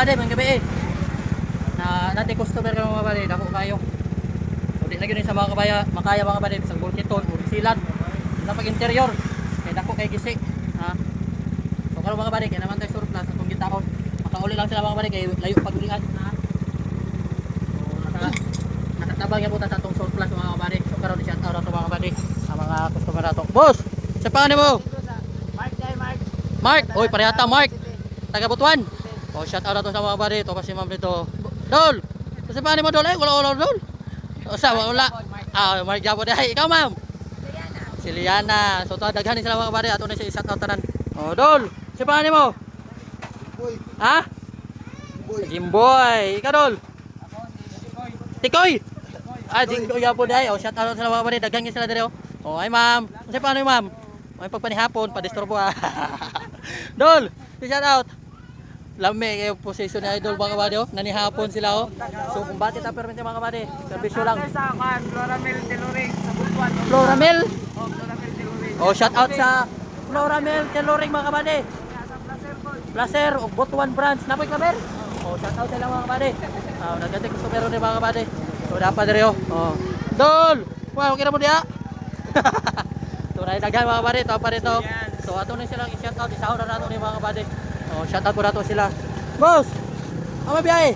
kabady, mga gabi eh. Na natin customer ka mga kabady, dako kayo. So di lagi sa mga kabaya, makaya mga kabady sa bulkiton, silan. Sa pag interior, kay dako kay gisi. Ha. So karon mga kabady, kay naman tayo surplus atong gitaon. Makauli lang sila mga kabady kay layo pagulian. Ha. So nakatabang yan po sa atong surplus mga kabady. So karon di shout out ato mga kabady sa mga customer nato. Boss, sa pangalan mo? Mark, oy parehata Mark. Taga Butuan. Oh, shout out ato sa mga kabady. To kasi ma'am dito. Dol. Sa pangalan mo Dol? Wala Dol. O sa wala. Ah, Mark Jabo dai. Ikaw ma'am? Si Liana. So to daghan sila mga kabady ato na siya shout out tanan. Oh, Dol. Sa pangalan mo? Boy. Ha? Jimboy. Ikaw Dol? Tikoy. Ah, Jinggoy po dai. Oh, shout out sa mga kabady. Daghan sila diri oh. Oh, ay ma'am. Sa pangalan mo ma'am? May pagpanihapon, pa-disturbo ah. Dol, shout out. Lami kayo posisyon ni Idol mga kabady oh. Nanihapon sila oh. So kung bakit ta permit mga kabady, serbisyo lang. Sa kan Floramel Teloring sa Butuan. Floramel. Oh, Floramel Teloring. Oh, shout out sa Floramel Teloring mga kabady. Sa Placer Boy. Placer o Butuan branch napoy klaber. Oh, shout out sila mga kabady. Ah, nagati customer ni mga kabady. So dapat diri oh. Oh. Dol, wow, kira mo dia. So na daghan mga kabady, to pa rito. So ato na silang i-shout out, isaw na nato ni mga kabady. Oh, shout out ko nato sila. Boss. Ama biyahe.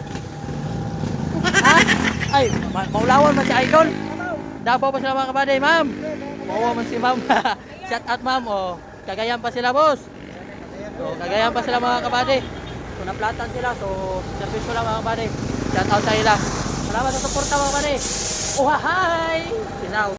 Ha? Ay, maulawan man si Idol. Dabaw pa sila mga kabady, ma'am. Mauwa man si ma'am. Shout out ma'am. Oh, Cagayan pa sila, boss. So Cagayan pa sila mga kabady. So naplatan sila, so servisyo lang mga kabady. Shout out sa ila. Salamat sa suporta mga kabady. Oh, hi. Peace out.